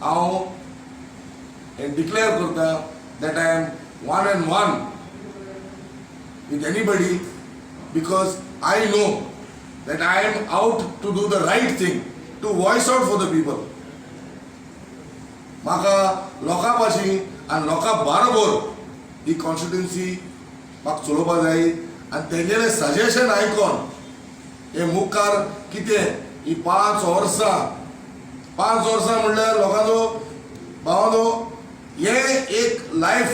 हांव डिक्लेअर करता that I am one and one with anybody, because I know that I am out to do the right thing, to voice out for the people. म्हाका लोकां भाशी आनी लोकां बरोबर ही constituency म्हाका चलोवपा जाय आनी तेगेलें सजेशन आयकोन हे मुखार कितें ही 5 वर्सां म्हणल्यार लोकांचो भावांचो हे एक लायफ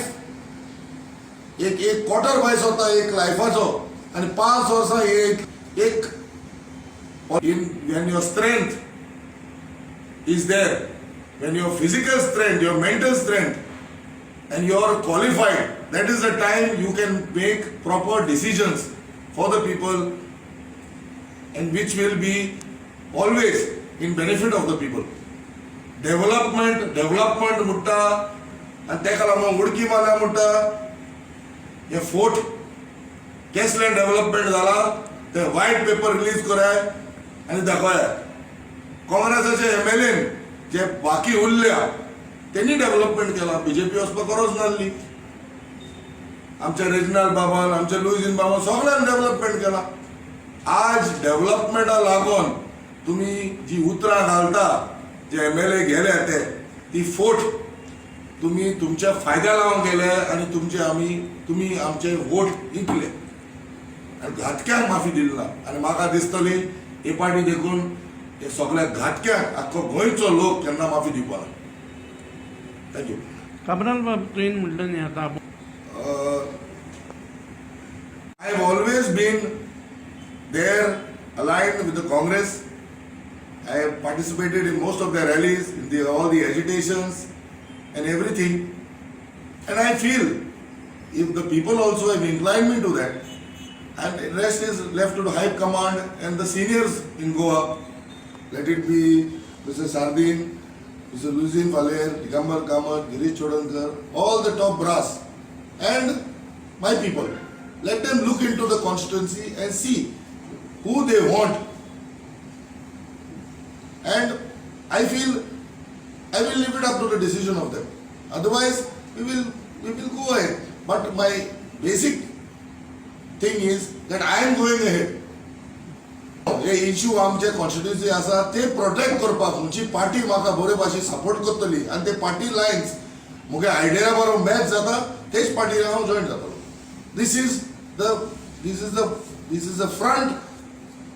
एक क्वार्टर बाय स्वता एक लायफाचो आनी 5 वर्सां एक when your strength is there, when your physical strength, your mental strength, and you are qualified, that is the time you can make proper decisions for the people, and which will be always in benefit of the people. Development mutta and तेका लागून उडकी मारल्या म्हणटा हे fort केसलें development जाला ते white paper release कराय आनी दाखोया. काँग्रेसाचे MLA जे बाकी उरल्या त्यांनी डेव्हलपमेंट केला, बीजेपी वचपाक गरज नासली. आमच्या रेजिनाल्ड बाबान, आमच्या लुईजीन बाबान सगळ्यांनी डेव्हलपमेंट केला. आज डेव्हलपमेंटा लागून तुम्ही जी उतरां घालता जे MLA गेले ते ती फोट तुम्ही तुमच्या फायद्या लावून गेले आणि तुम्ही आमचे वोट जिंकले आणि घातक्यांक माफी दिली ना. आणि म्हाका दिसतली हे पार्टी देखून हे सगळ्या घातक्यांक आख्खो गोंयचो लोक केन्ना माफी दिवपा ना. थँक्यू. काबराल तुवें म्हणलें न्ही आतां I have always been there aligned with the Congress. I have participated in most of their rallies, in all the agitations and everything. And I feel if the people also have inclined me to that, and the rest is left to the high command and the seniors in Goa, let it be Mr. Sardin, Mr. Luzin Valer, Digambar Kamat, Girish Chodankar, all the top brass and my people. Let them look into the constituency and see who they want. And I feel I will leave it up to the decision of them. Otherwise, we will go ahead. But my basic thing is that I am going ahead. हे issue आमचे constituency आसा ते protect करपाक तुमची party म्हाका बरे भाशेन support करतली आनी ते पार्टी लायन्स मुगे आयडिया बरो मॅच जाता तेच पार्टी हांव जॉइन जातलो. This is the front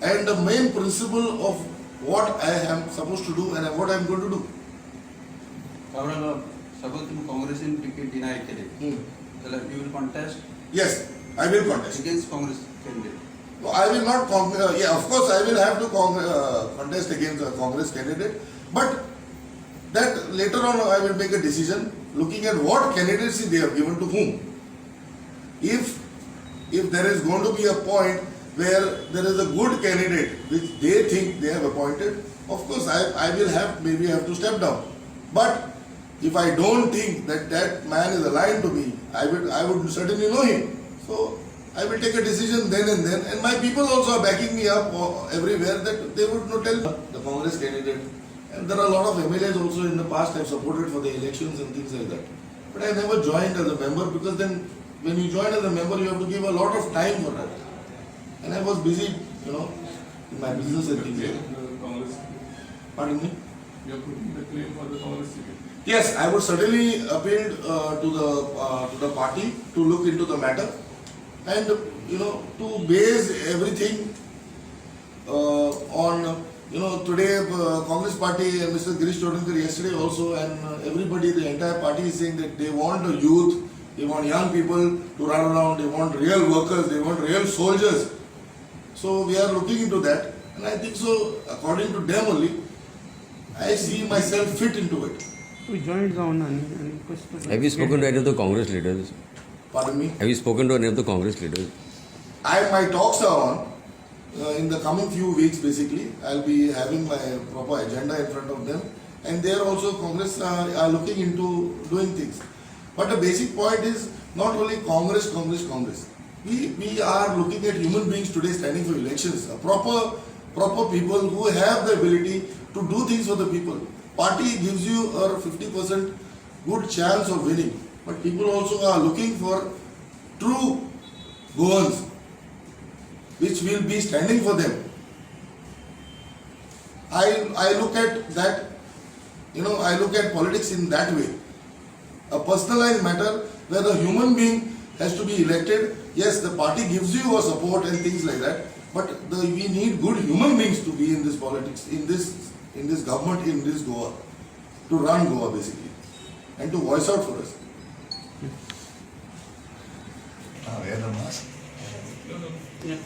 and the main principle of what I am supposed to do and what I am going to do. Suppose you Congress ticket deny kele, you will contest? Yes, I will contest Against Congress candidate? No, I will not. Yeah, of course, I will have to contest against a Congress candidate. But that later on, I will make a decision looking at what candidacy they have given to whom. If there is going to be a point where there is a good candidate which they think they have appointed, of course I will maybe have to step down. But if I don't think that man is aligned to me, I would certainly know him. So I will take a decision then and my people also are backing me up everywhere that they would not tell the Congress candidate. And there are a lot of MLAs also in the past have supported for the elections and things like that. But I never joined as a member because then when you join as a member you have to give a lot of time for that. And I was busy, in my business and things like that. Pardon me? You are putting the claim for the Congress ticket. Yes, I would certainly appeal to the party to look into the matter and to base everything on today Congress party and Mr. Girish Chodankar yesterday also and everybody, the entire party is saying that they want the youth, they want young people to run around, they want real workers, they want real soldiers. So we are looking into that and I think so according to them only I see myself fit into it. We joined down and question. Have you spoken to any of the Congress leaders? Pardon me? Have you spoken to any of the Congress leaders? My talks are on. In the coming few weeks, basically, I'll be having my proper agenda in front of them. And there also Congress are looking into doing things. But the basic point is not only Congress. We are looking at human beings today standing for elections. Proper people who have the ability to do things for the people. party gives you a 50% good chance of winning, but people also are looking for true Goans, which will be standing for them. I look at that, I look at politics in that way. A personalized matter where the human being has to be elected. Yes, the party gives you a support and things like that, but we need good human beings to be in this politics, in this government, in this Goa, to run Goa basically, and to voice out for us. Wear the mask. Yeah.